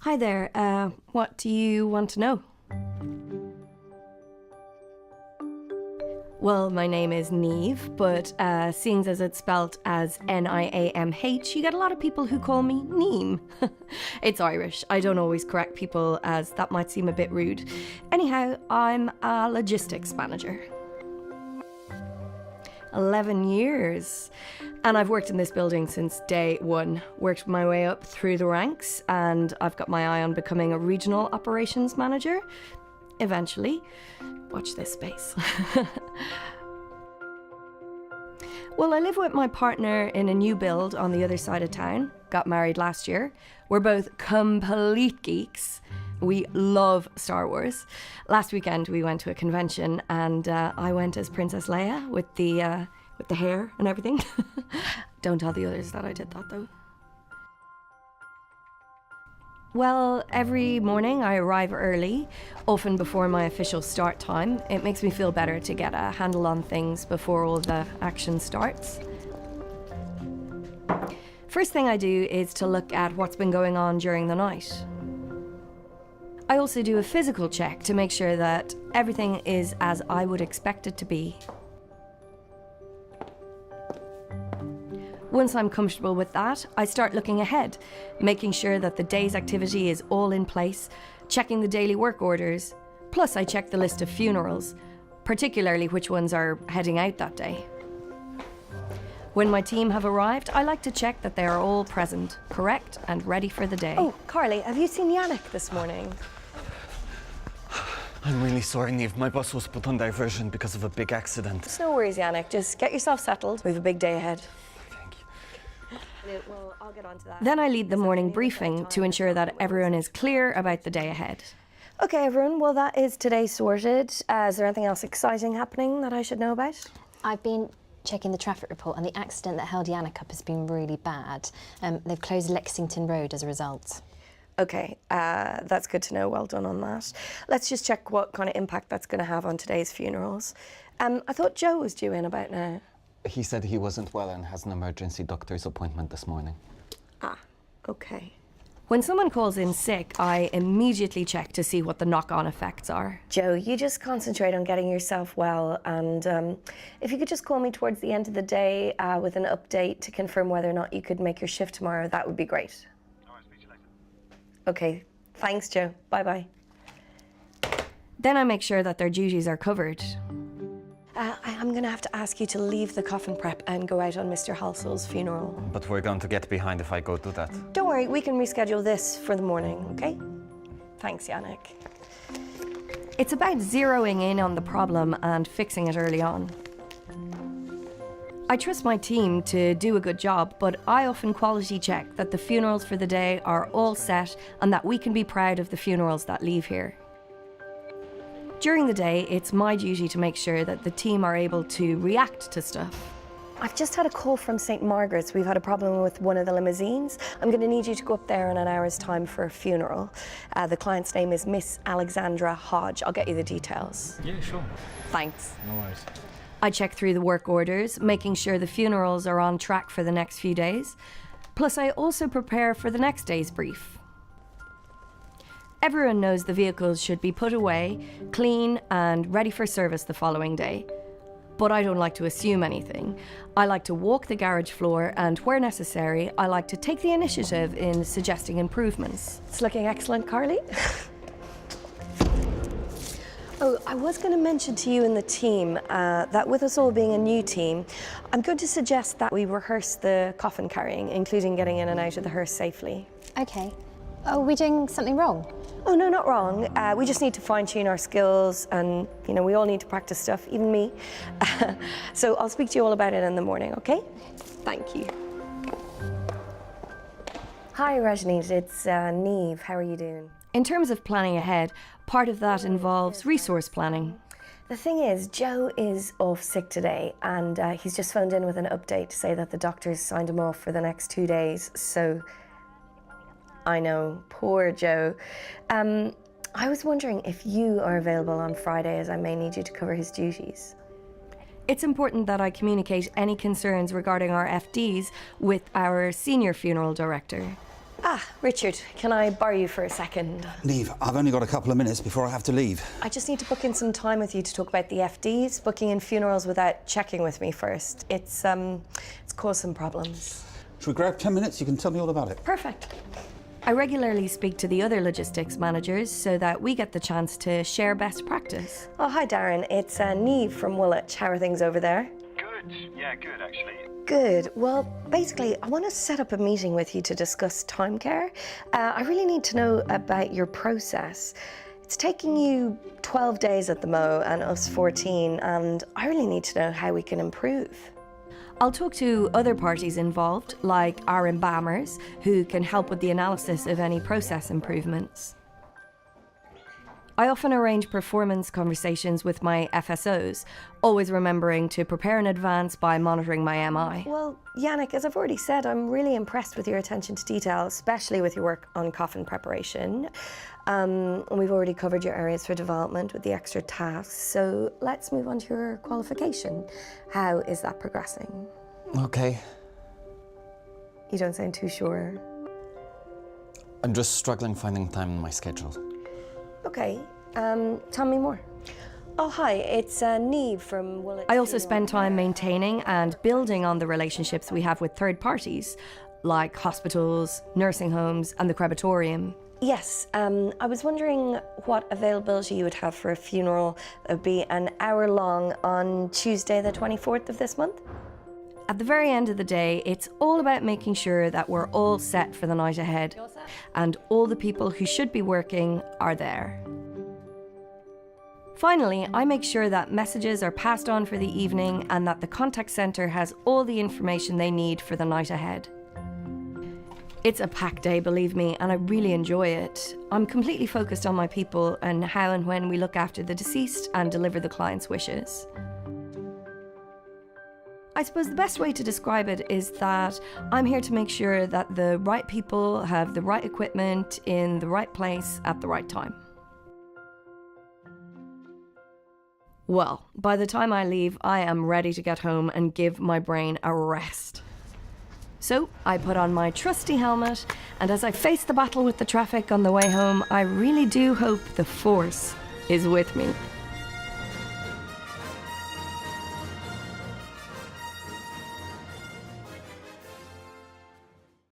Hi there, what do you want to know? Well, my name is Niamh, but seeing as it's spelt as Niamh, you get a lot of people who call me Niamh. It's Irish. I don't always correct people as that might seem a bit rude. Anyhow, I'm a logistics manager. 11 years. And I've worked in this building since day one. Worked my way up through the ranks, and I've got my eye on becoming a regional operations manager. Eventually. Watch this space. Well, I live with my partner in a new build on the other side of town. Got married last year. We're both complete geeks. We love Star Wars. Last weekend we went to a convention, and I went as Princess Leia with the hair and everything. Don't tell the others that I did that though. Well, every morning I arrive early, often before my official start time. It makes me feel better to get a handle on things before all the action starts. First thing I do is to look at what's been going on during the night. I also do a physical check to make sure that everything is as I would expect it to be. Once I'm comfortable with that, I start looking ahead, making sure that the day's activity is all in place, checking the daily work orders. Plus, I check the list of funerals, particularly which ones are heading out that day. When my team have arrived, I like to check that they are all present, correct, and ready for the day. Oh, Carly, have you seen Yannick this morning? I'm really sorry, Niamh. My bus was put on diversion because of a big accident. It's no worries, Yannick. Just get yourself settled. We have a big day ahead. Well, I'll get on to that. Then I lead the morning briefing to ensure that everyone is clear about the day ahead. Okay, everyone, well, that is today sorted. Is there anything else exciting happening that I should know about? I've been checking the traffic report, and the accident that held Yannick up has been really bad. They've closed Lexington Road as a result. Okay, that's good to know. Well done on that. Let's just check what kind of impact that's going to have on today's funerals. I thought Joe was due in about now. He said he wasn't well and has an emergency doctor's appointment this morning. Ah, okay. When someone calls in sick, I immediately check to see what the knock-on effects are. Joe, you just concentrate on getting yourself well, and if you could just call me towards the end of the day with an update to confirm whether or not you could make your shift tomorrow, that would be great. All right, speak to you later. Okay, thanks, Joe. Bye-bye. Then I make sure that their duties are covered. I'm going to have to ask you to leave the coffin prep and go out on Mr. Halsel's funeral. But we're going to get behind if I go do that. Don't worry, we can reschedule this for the morning, okay? Thanks, Yannick. It's about zeroing in on the problem and fixing it early on. I trust my team to do a good job, but I often quality check that the funerals for the day are all set and that we can be proud of the funerals that leave here. During the day, it's my duty to make sure that the team are able to react to stuff. I've just had a call from St. Margaret's. We've had a problem with one of the limousines. I'm going to need you to go up there in an hour's time for a funeral. The client's name is Miss Alexandra Hodge. I'll get you the details. Yeah, sure. Thanks. No worries. I check through the work orders, making sure the funerals are on track for the next few days. Plus, I also prepare for the next day's brief. Everyone knows the vehicles should be put away, clean, and ready for service the following day. But I don't like to assume anything. I like to walk the garage floor, and where necessary, I like to take the initiative in suggesting improvements. It's looking excellent, Carly. Oh, I was going to mention to you and the team that with us all being a new team, I'm going to suggest that we rehearse the coffin carrying, including getting in and out of the hearse safely. Okay. Are we doing something wrong? Oh, no, not wrong. We just need to fine-tune our skills, and, you know, we all need to practice stuff, even me. So I'll speak to you all about it in the morning, okay? Thank you. Hi, Rajneet. It's Niamh. How are you doing? In terms of planning ahead, part of that involves resource planning. The thing is, Joe is off sick today, and he's just phoned in with an update to say that the doctors signed him off for the next 2 days, so... I know, poor Joe. I was wondering if you are available on Friday, as I may need you to cover his duties. It's important that I communicate any concerns regarding our FDs with our senior funeral director. Ah, Richard, can I borrow you for a second? Niamh, I've only got a couple of minutes before I have to leave. I just need to book in some time with you to talk about the FDs. Booking in funerals without checking with me first. It's caused some problems. Should we grab 10 minutes? You can tell me all about it. Perfect. I regularly speak to the other logistics managers so that we get the chance to share best practice. Oh, hi Darren, it's Niamh from Woolwich. How are things over there? Good, yeah, good actually. Good. Well, basically, I want to set up a meeting with you to discuss time care. I really need to know about your process. It's taking you 12 days at the Mo and us 14, and I really need to know how we can improve. I'll talk to other parties involved, like our embalmers, who can help with the analysis of any process improvements. I often arrange performance conversations with my FSOs, always remembering to prepare in advance by monitoring my MI. Well, Yannick, as I've already said, I'm really impressed with your attention to detail, especially with your work on coffin preparation. And we've already covered your areas for development with the extra tasks, so let's move on to your qualification. How is that progressing? Okay. You don't sound too sure. I'm just struggling finding time in my schedule. Okay, tell me more. Oh, hi, it's Niamh from Woolwich. I also spend time maintaining and building on the relationships we have with third parties, like hospitals, nursing homes, and the crematorium. Yes, I was wondering what availability you would have for a funeral that would be an hour long on Tuesday, the 24th of this month. At the very end of the day, it's all about making sure that we're all set for the night ahead, and all the people who should be working are there. Finally, I make sure that messages are passed on for the evening and that the contact centre has all the information they need for the night ahead. It's a packed day, believe me, and I really enjoy it. I'm completely focused on my people and how and when we look after the deceased and deliver the client's wishes. I suppose the best way to describe it is that I'm here to make sure that the right people have the right equipment in the right place at the right time. Well, by the time I leave, I am ready to get home and give my brain a rest. So I put on my trusty helmet, and as I face the battle with the traffic on the way home, I really do hope the Force is with me.